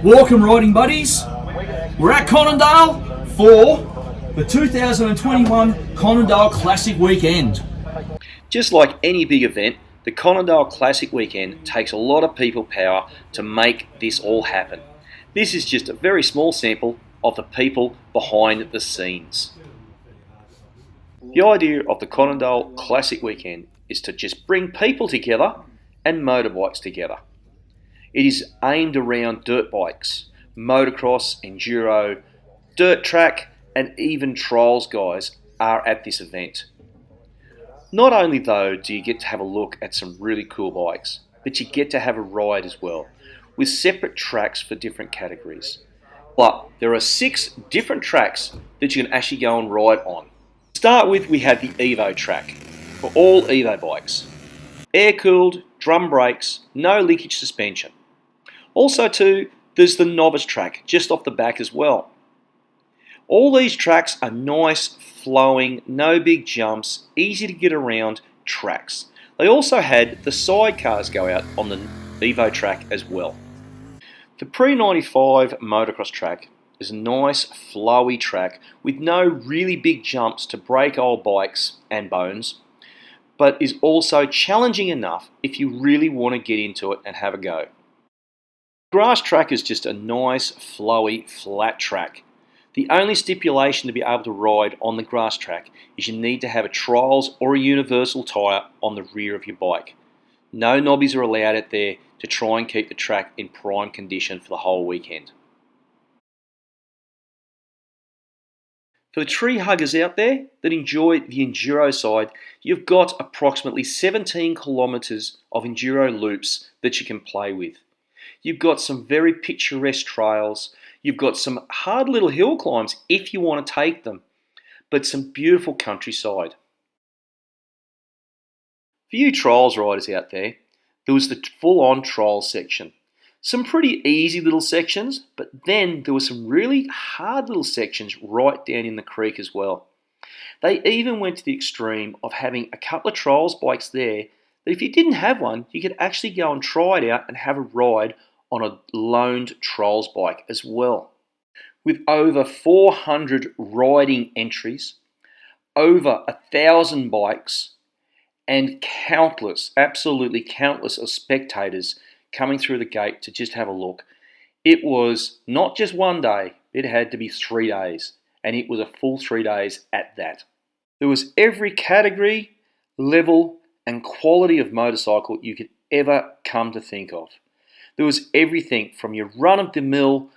Welcome riding buddies, we're at Conondale for the 2021 Conondale Classic Weekend. Just like any big event, the Conondale Classic Weekend takes a lot of people power to make this all happen. This is just a very small sample of the people behind the scenes. The idea of the Conondale Classic Weekend is to just bring people together and motorbikes together. It is aimed around dirt bikes, motocross, enduro, dirt track, and even trials guys are at this event. Not only though do you get to have a look at some really cool bikes, but you get to have a ride as well, with separate tracks for different categories. But there are 6 different tracks that you can actually go and ride on. To start with, we have the Evo track for all Evo bikes. Air-cooled, drum brakes, no leakage suspension. Also too, there's the novice track just off the back as well. All these tracks are nice, flowing, no big jumps, easy to get around tracks. They also had the sidecars go out on the Evo track as well. The pre-95 motocross track is a nice, flowy track with no really big jumps to break old bikes and bones, but is also challenging enough if you really want to get into it and have a go. Grass track is just a nice, flowy, flat track. The only stipulation to be able to ride on the grass track is you need to have a trials or a universal tyre on the rear of your bike. No knobbies are allowed out there to try and keep the track in prime condition for the whole weekend. For the tree huggers out there that enjoy the enduro side, you've got approximately 17 kilometres of enduro loops that you can play with. You've got some very picturesque trails, you've got some hard little hill climbs if you want to take them, but some beautiful countryside. For you trials riders out there, there was the full-on trials section. Some pretty easy little sections, but then there were some really hard little sections right down in the creek as well. They even went to the extreme of having a couple of trials bikes there that if you didn't have one, you could actually go and try it out and have a ride on a loaned trials bike as well. With over 400 riding entries, over 1,000 bikes, and countless, absolutely countless of spectators coming through the gate to just have a look. It was not just one day, it had to be 3 days, and it was a full 3 days at that. There was every category, level, and quality of motorcycle you could ever come to think of. There was everything from your run-of-the-mill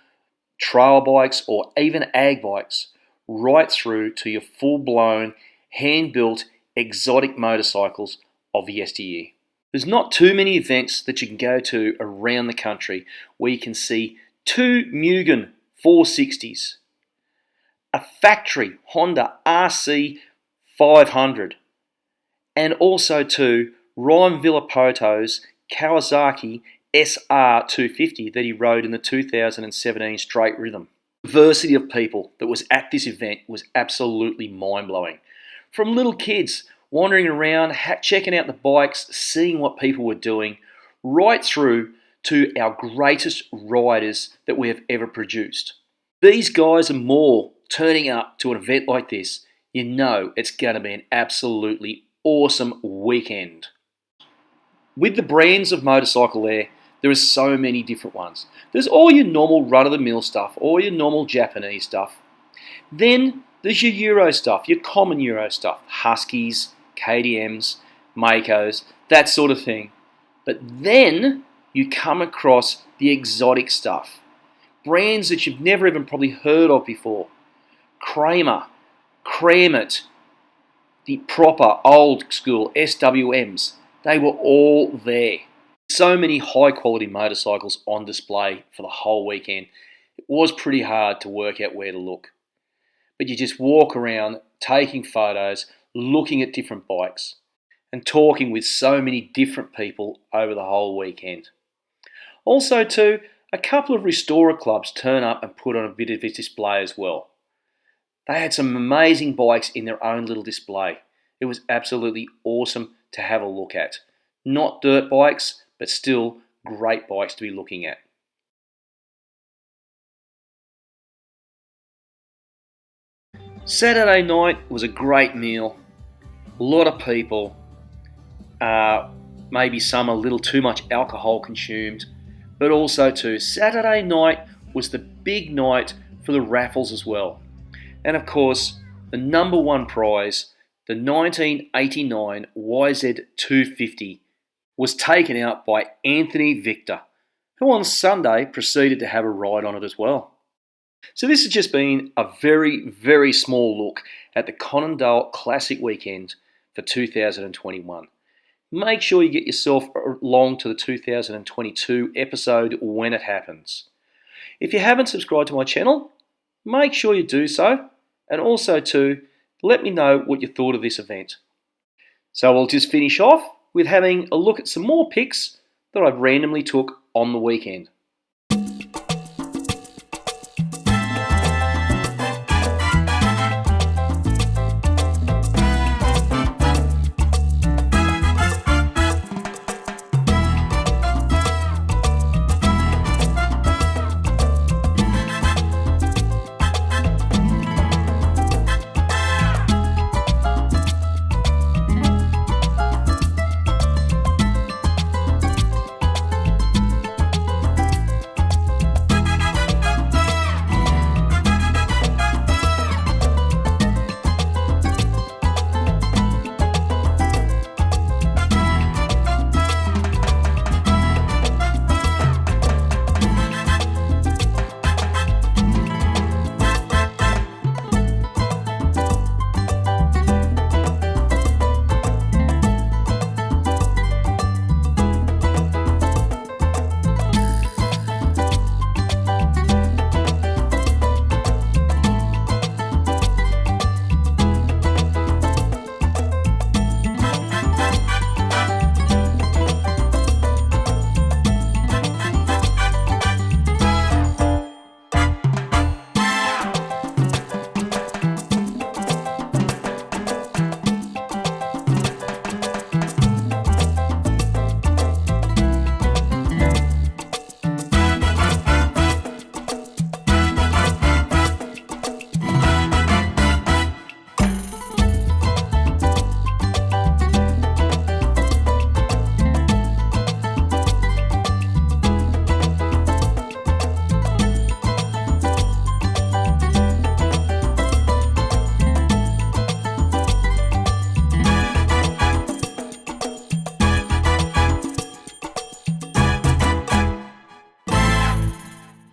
trail bikes or even ag bikes right through to your full-blown, hand-built, exotic motorcycles of yesteryear. There's not too many events that you can go to around the country where you can see 2 Mugen 460s, a factory Honda RC 500, and also 2 Ryan Villapoto's Kawasaki SR250 that he rode in the 2017 Straight Rhythm. The diversity of people that was at this event was absolutely mind-blowing. From little kids wandering around, checking out the bikes, seeing what people were doing, right through to our greatest riders that we have ever produced. These guys and more turning up to an event like this, you know it's going to be an absolutely awesome weekend. With the brands of motorcycle there are so many different ones. There's all your normal run-of-the-mill stuff, all your normal Japanese stuff. Then there's your Euro stuff, your common Euro stuff, Huskies, KTMs, Makos, that sort of thing. But then you come across the exotic stuff. Brands that you've never even probably heard of before. Kramer, Kramit, the proper old school SWMs, they were all there. So many high quality motorcycles on display for the whole weekend. It was pretty hard to work out where to look. But you just walk around taking photos, looking at different bikes, and talking with so many different people over the whole weekend. Also too, a couple of restorer clubs turn up and put on a bit of a display as well. They had some amazing bikes in their own little display. It was absolutely awesome to have a look at. Not dirt bikes, but still great bikes to be looking at. Saturday night was a great meal. A lot of people, maybe some a little too much alcohol consumed, but also too, Saturday night was the big night for the raffles as well. And of course, the number one prize, the 1989 YZ250, was taken out by Anthony Victor, who on Sunday proceeded to have a ride on it as well. So this has just been a very, very small look at the Conondale Classic Weekend for 2021. Make sure you get yourself along to the 2022 episode when it happens. If you haven't subscribed to my channel, make sure you do so, and also too, let me know what you thought of this event. So we'll just finish off with having a look at some more pics that I randomly took on the weekend.